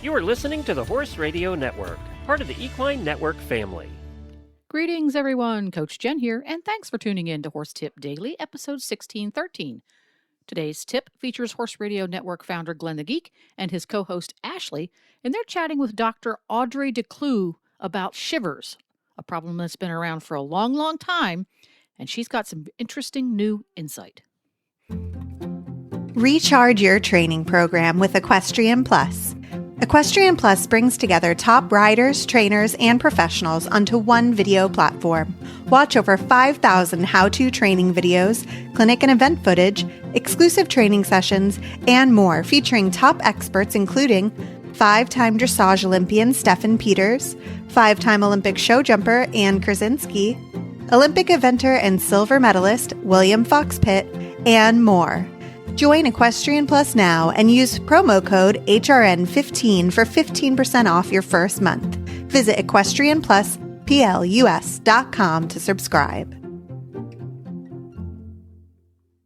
You are listening to the Horse Radio Network, part of the Equine Network family. Greetings, everyone. Coach Jen here, and thanks for tuning in to Horse Tip Daily, episode 1613. Today's tip features Horse Radio Network founder Glenn the Geek and his co-host Ashley, and they're chatting with Dr. Audrey Declue about shivers, a problem that's been around for a long, long time, and she's got some interesting new insight. Recharge your training program with Equestrian Plus. Equestrian Plus brings together top riders, trainers, and professionals onto one video platform. Watch over 5,000 how-to training videos, clinic and event footage, exclusive training sessions, and more featuring top experts including 5-time dressage Olympian Stefan Peters, 5-time Olympic show jumper Ann Krasinski, Olympic eventer and silver medalist William Fox Pitt, and more. Join Equestrian Plus now and use promo code HRN15 for 15% off your first month. Visit equestrianplusplus.com to subscribe.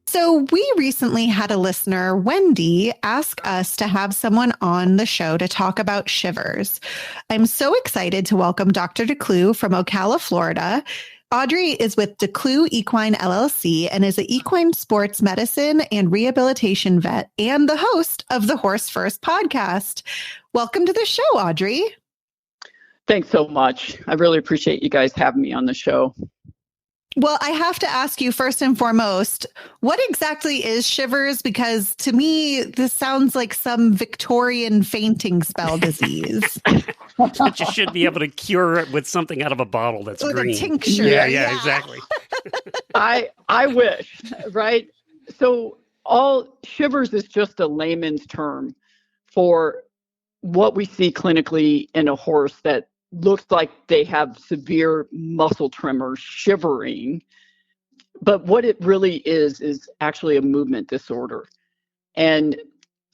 So we recently had a listener, Wendy, ask us to have someone on the show to talk about shivers. I'm so excited to welcome Dr. Declue from Ocala, Florida. Audrey is with Declue Equine LLC and is an equine sports medicine and rehabilitation vet and the host of the Horse First podcast. Welcome to the show, Audrey. Thanks so much. I really appreciate you guys having me on the show. Well, I have to ask you first and foremost, what exactly is shivers? Because to me, this sounds like some Victorian fainting spell disease. That you should be able to cure it with something out of a bottle that's with green. A tincture. Yeah, exactly. I wish, right? So all shivers is just a layman's term for what we see clinically in a horse that looks like they have severe muscle tremors, shivering. But what it really is actually a movement disorder. And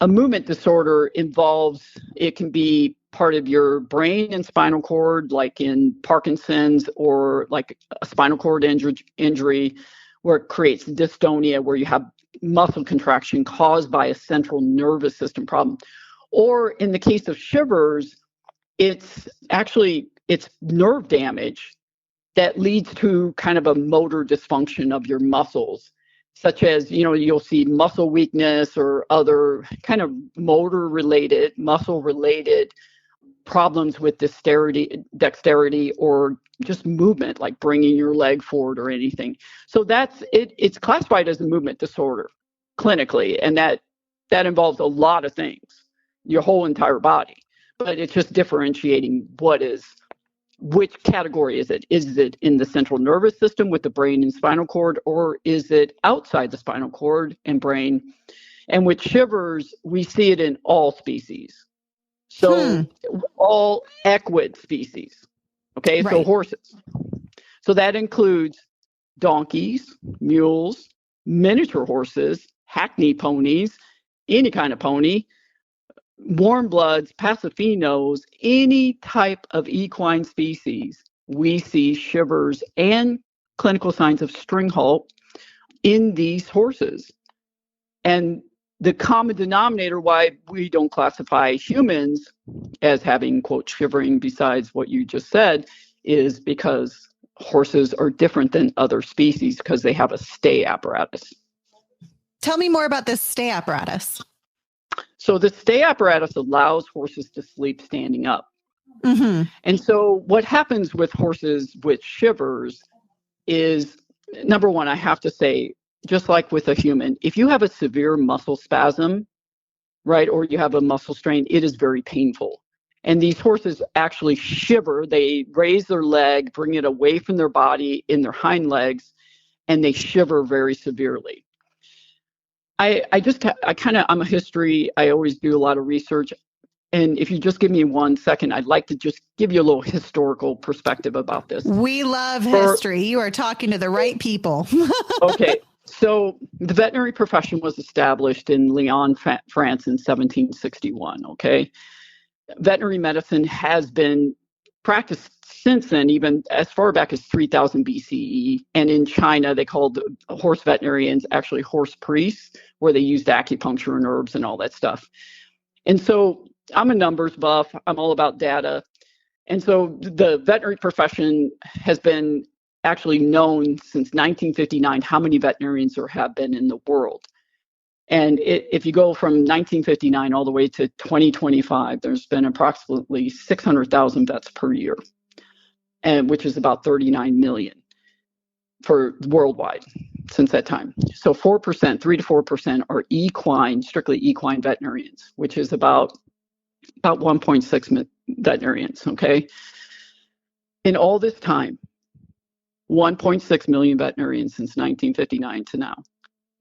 a movement disorder involves, it can be part of your brain and spinal cord, like in Parkinson's, or like a spinal cord injury, where it creates dystonia, where you have muscle contraction caused by a central nervous system problem. Or in the case of shivers, it's nerve damage that leads to kind of a motor dysfunction of your muscles, such as, you'll see muscle weakness or other kind of muscle related problems with dexterity or just movement, like bringing your leg forward or anything. So that's it. It's classified as a movement disorder clinically, and that involves a lot of things, your whole entire body. But it's just differentiating which category is it? Is it in the central nervous system with the brain and spinal cord, or is it outside the spinal cord and brain? And with shivers, we see it in all species. So all equid species, okay? Right. So horses. So that includes donkeys, mules, miniature horses, hackney ponies, any kind of pony, warm bloods, Pasafinos, any type of equine species, we see shivers and clinical signs of string halt in these horses. And the common denominator why we don't classify humans as having, quote, shivering besides what you just said is because horses are different than other species because they have a stay apparatus. Tell me more about this stay apparatus. So the stay apparatus allows horses to sleep standing up. Mm-hmm. And so what happens with horses with shivers is, number one, I have to say, just like with a human, if you have a severe muscle spasm, right, or you have a muscle strain, it is very painful. And these horses actually shiver. They raise their leg, bring it away from their body in their hind legs, and they shiver very severely. I'm a history. I always do a lot of research. And if you just give me 1 second, I'd like to just give you a little historical perspective about this. We love history. You are talking to the right people. Okay. So the veterinary profession was established in Lyon, France in 1761. Okay. Veterinary medicine has been practiced since then, even as far back as 3000 BCE. And in China, they called horse veterinarians actually horse priests, where they used acupuncture and herbs and all that stuff. And so I'm a numbers buff. I'm all about data. And so the veterinary profession has been actually known since 1959 how many veterinarians there have been in the world. And if you go from 1959 all the way to 2025, there's been approximately 600,000 vets per year, and which is about 39 million for worldwide since that time. So 4%, 3 to 4% are equine, strictly equine veterinarians, which is about 1.6 veterinarians, okay? In all this time, 1.6 million veterinarians since 1959 to now.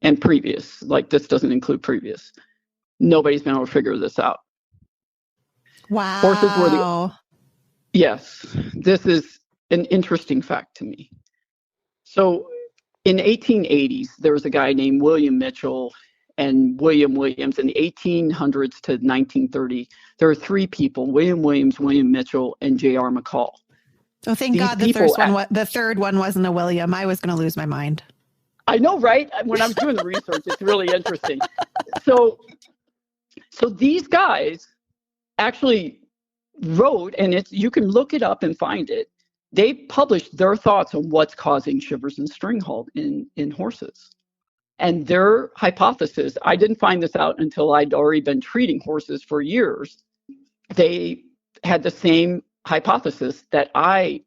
And previous, like this doesn't include previous. Nobody's been able to figure this out. Wow. Horses were yes, this is an interesting fact to me. So in the 1880s, there was a guy named William Mitchell and William Williams. In the 1800s to 1930, there were three people: William Williams, William Mitchell, and J.R. McCall. Oh, thank God the third one wasn't a William. I was going to lose my mind. I know, right? When I was doing the research, it's really interesting. So these guys actually wrote, and you can look it up and find it. They published their thoughts on what's causing shivers and string halt in horses. And their hypothesis, I didn't find this out until I'd already been treating horses for years. They had the same hypothesis that I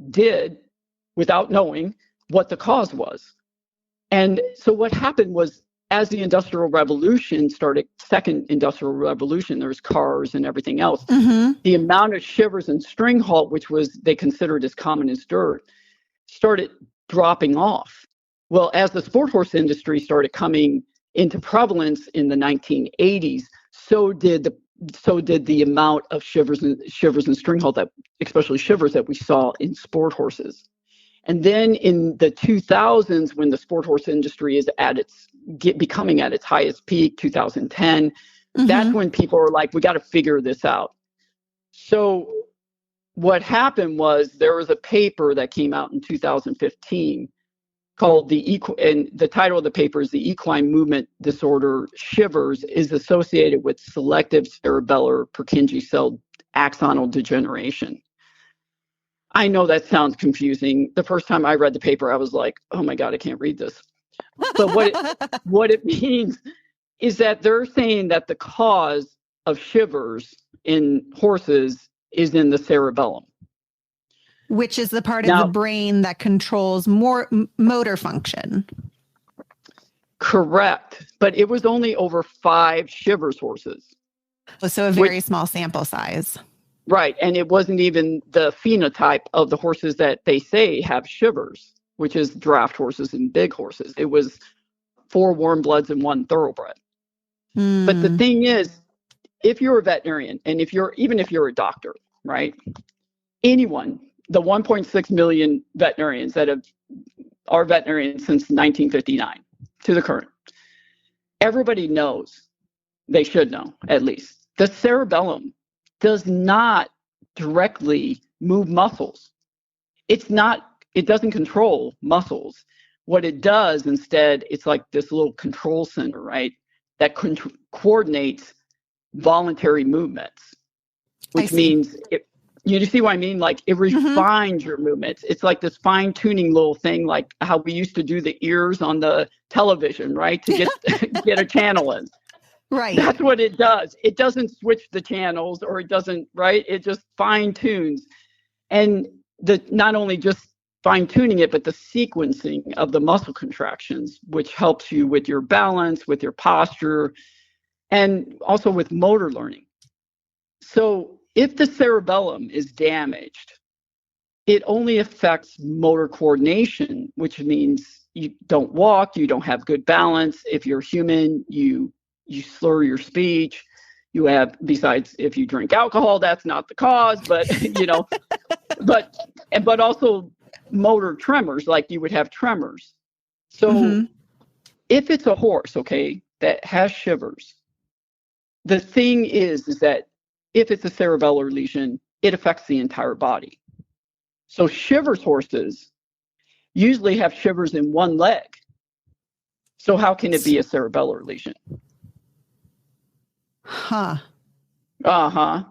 did without knowing what the cause was. And so what happened was, as the Industrial Revolution started, second Industrial Revolution, there was cars and everything else. Mm-hmm. The amount of shivers and string halt, which was they considered as common as dirt, started dropping off. Well, as the sport horse industry started coming into prevalence in the 1980s, so did the amount of shivers and string halt, that especially shivers, that we saw in sport horses. And then in the 2000s, when the sport horse industry is becoming at its highest peak, 2010, mm-hmm. that's when people are like, we got to figure this out. So what happened was there was a paper that came out in 2015 called and the title of the paper is The Equine Movement Disorder Shivers is Associated with Selective Cerebellar Purkinje Cell Axonal Degeneration. I know that sounds confusing. The first time I read the paper, I was like, oh my God, I can't read this. But what it means is that they're saying that the cause of shivers in horses is in the cerebellum. Which is the part of the brain that controls more motor function. Correct. But it was only over 5 shivers horses. So a very small sample size. Right. And it wasn't even the phenotype of the horses that they say have shivers, which is draft horses and big horses. It was 4 warm bloods and 1 thoroughbred. But the thing is, if you're a veterinarian, and even if you're a doctor, right? Anyone, the 1.6 million veterinarians that are veterinarians since 1959 to the current, everybody knows, they should know at least, the cerebellum does not directly move muscles. It doesn't control muscles. What it does instead, it's like this little control center, right? That coordinates voluntary movements, which means, you see what I mean? Like it refines your movements. It's like this fine tuning little thing, like how we used to do the ears on the television, right? To get a channel in. Right. That's what it does. It doesn't switch the channels, or it doesn't, right? It just fine tunes. And not only just fine tuning it, but the sequencing of the muscle contractions, which helps you with your balance, with your posture, and also with motor learning. So if the cerebellum is damaged, it only affects motor coordination, which means you don't walk, you don't have good balance. If you're human, you slur your speech. You have, besides if you drink alcohol, that's not the cause, but but also motor tremors, like you would have tremors. So if it's a horse, okay, that has shivers, the thing is that if it's a cerebellar lesion, it affects the entire body. So shivers horses usually have shivers in one leg. So how can it be a cerebellar lesion? Huh. Uh-huh.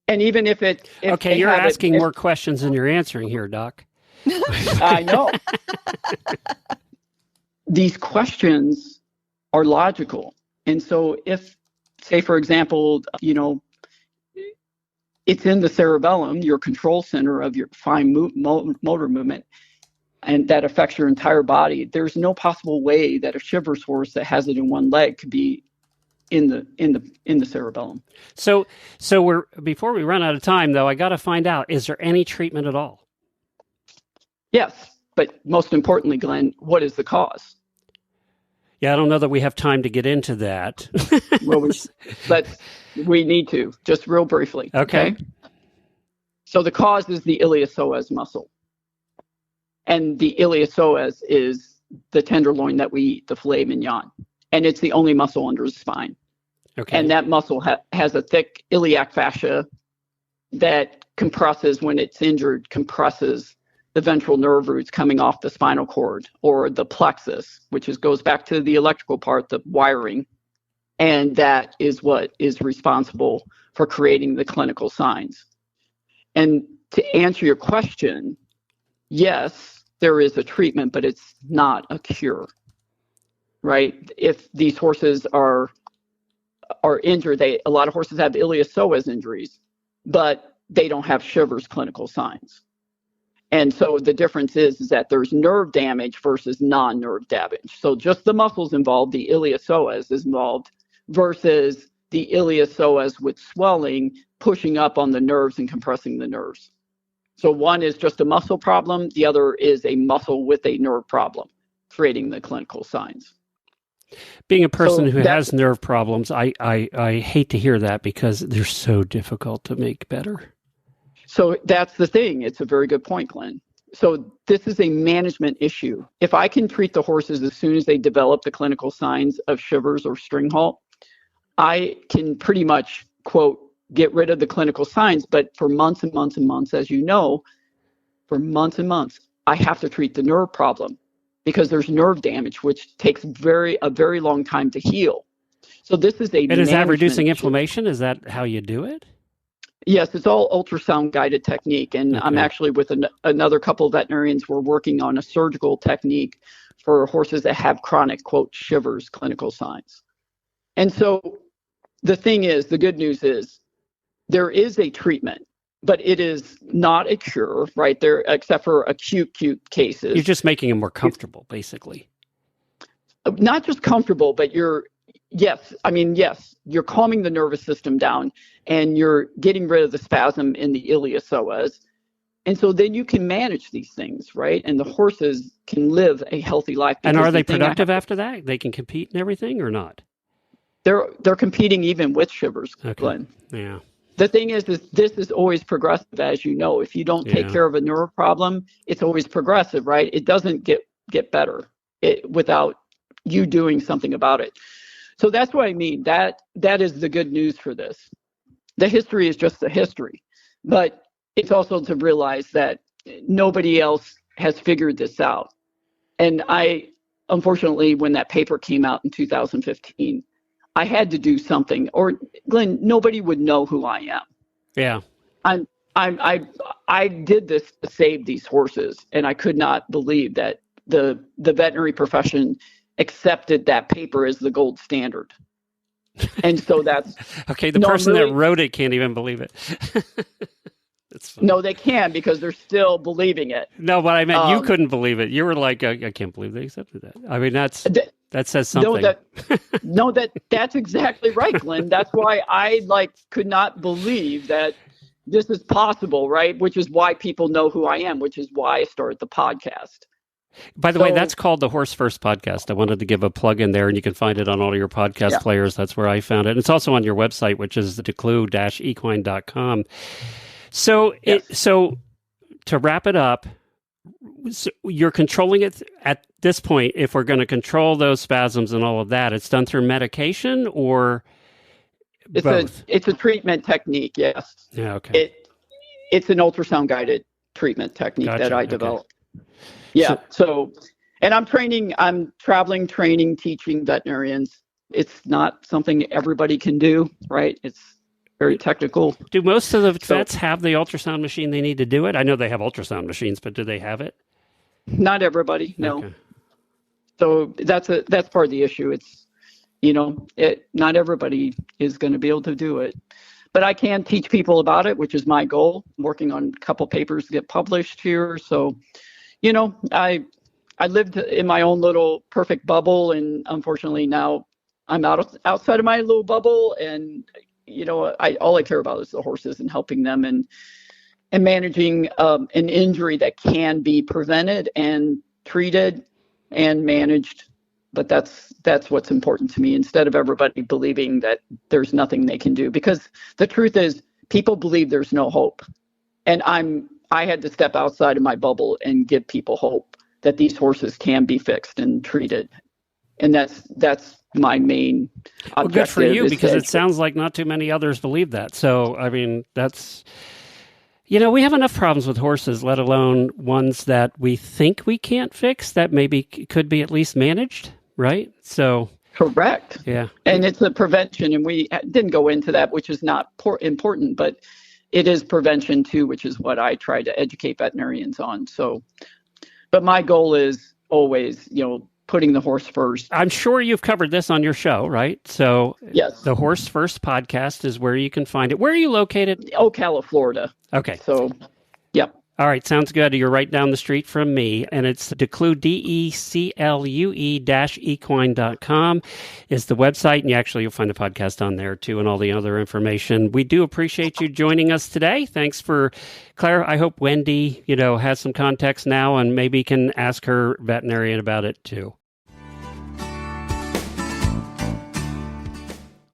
And even if okay, you're asking more questions than you're answering here, Doc. I know. These questions are logical. And so if, say, for example, it's in the cerebellum, your control center of your fine motor movement, and that affects your entire body, there's no possible way that a Shivers horse that has it in one leg could be in the cerebellum. So before we run out of time, though, I got to find out, is there any treatment at all? Yes, but most importantly, Glenn, what is the cause? Yeah, I don't know that we have time to get into that. Well, we need to, just real briefly. Okay. So the cause is the iliopsoas muscle. And the iliopsoas is the tenderloin that we eat, the filet mignon. And it's the only muscle under the spine. Okay. And that muscle has a thick iliac fascia that compresses, when it's injured, compresses the ventral nerve roots coming off the spinal cord, or the plexus, which goes back to the electrical part, the wiring. And that is what is responsible for creating the clinical signs. And to answer your question, yes, there is a treatment, but it's not a cure, right? If these horses are injured, a lot of horses have iliopsoas injuries, but they don't have Shivers clinical signs. And so the difference is that there's nerve damage versus non-nerve damage. So just the muscles involved, the iliopsoas is involved, versus the iliopsoas with swelling, pushing up on the nerves and compressing the nerves. So one is just a muscle problem. The other is a muscle with a nerve problem, creating the clinical signs. Being a person who has nerve problems, I hate to hear that, because they're so difficult to make better. So that's the thing. It's a very good point, Glenn. So this is a management issue. If I can treat the horses as soon as they develop the clinical signs of Shivers or string halt, I can pretty much, quote, get rid of the clinical signs. But for months and months and months, as you know, for months and months, I have to treat the nerve problem, because there's nerve damage, which takes a very long time to heal. So this is a. And is that reducing inflammation? Is that how you do it? Yes, it's all ultrasound guided technique. And I'm actually with another couple of veterinarians. We're working on a surgical technique for horses that have chronic, quote, Shivers clinical signs. And so the good news is there is a treatment, but it is not a cure, right there, except for acute cases. You're just making them more comfortable, basically. Not just comfortable, but yes, you're calming the nervous system down, and you're getting rid of the spasm in the iliopsoas. And so then you can manage these things, right? And the horses can live a healthy life. And are they productive after that? They can compete and everything, or not? They're competing even with Shivers, Glenn. Yeah. The thing is this is always progressive, as you know. If you don't take care of a nerve problem, it's always progressive, right? It doesn't get better without you doing something about it. So that's what I mean. That is the good news for this. The history is just the history, but it's also to realize that nobody else has figured this out. And unfortunately, when that paper came out in 2015, I had to do something, or Glenn, nobody would know who I am. Yeah. I did this to save these horses, and I could not believe that the veterinary profession accepted that paper as the gold standard. And so that's okay. The person that wrote it can't even believe it. No, they can, because they're still believing it. No, but I meant you couldn't believe it. You were like, I can't believe they accepted that. I mean, that says something. That's exactly right, Glenn. That's why I could not believe that this is possible, right? Which is why people know who I am, which is why I started the podcast. By the way, that's called the Horse First Podcast. I wanted to give a plug in there, and you can find it on all your podcast players. That's where I found it. And it's also on your website, which is declue-equine.com. So, so to wrap it up, you're controlling it at this point. If we're going to control those spasms and all of that, it's done through medication, or both? It's a treatment technique, yes. Yeah, okay. It's an ultrasound guided treatment technique that I developed. Yeah. So, and I'm traveling, training, teaching veterinarians It's not something everybody can do, right? It's very technical. Do most of the vets have the ultrasound machine they need to do it? I know they have ultrasound machines, but do they have it? Not everybody, no. Okay. So that's part of the issue. It's, not everybody is going to be able to do it. But I can teach people about it, which is my goal. I'm working on a couple papers to get published here. So, I lived in my own little perfect bubble, and unfortunately now I'm outside of my little bubble, and all I care about is the horses and helping them and managing an injury that can be prevented and treated and managed. But that's what's important to me, instead of everybody believing that there's nothing they can do, because the truth is people believe there's no hope. And I had to step outside of my bubble and give people hope that these horses can be fixed and treated. And that's my main objective. Well, good for you, because it sounds like not too many others believe that. So, I mean, that's, we have enough problems with horses, let alone ones that we think we can't fix that maybe could be at least managed, right? So. Correct. Yeah. And it's a prevention, and we didn't go into that, which is not important, but it is prevention too, which is what I try to educate veterinarians on. So, but my goal is always, putting the horse first. I'm sure you've covered this on your show, right? So yes, the Horse First podcast is where you can find it. Where are you located? Ocala, Florida. Okay. So, yep. All right, sounds good. You're right down the street from me, and it's Declue, DECLUE-equine.com is the website, and you'll find the podcast on there too, and all the other information. We do appreciate you joining us today. Thanks for Claire. I hope Wendy, has some context now, and maybe can ask her veterinarian about it too.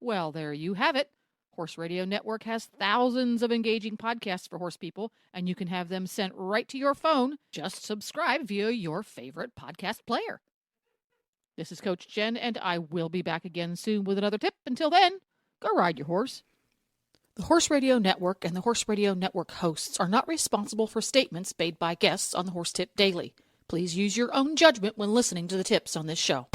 Well, there you have it. Horse Radio Network has thousands of engaging podcasts for horse people, and you can have them sent right to your phone. Just subscribe via your favorite podcast player. This is Coach Jen, and I will be back again soon with another tip. Until then, go ride your horse. The Horse Radio Network and the Horse Radio Network hosts are not responsible for statements made by guests on the Horse Tip Daily. Please use your own judgment when listening to the tips on this show.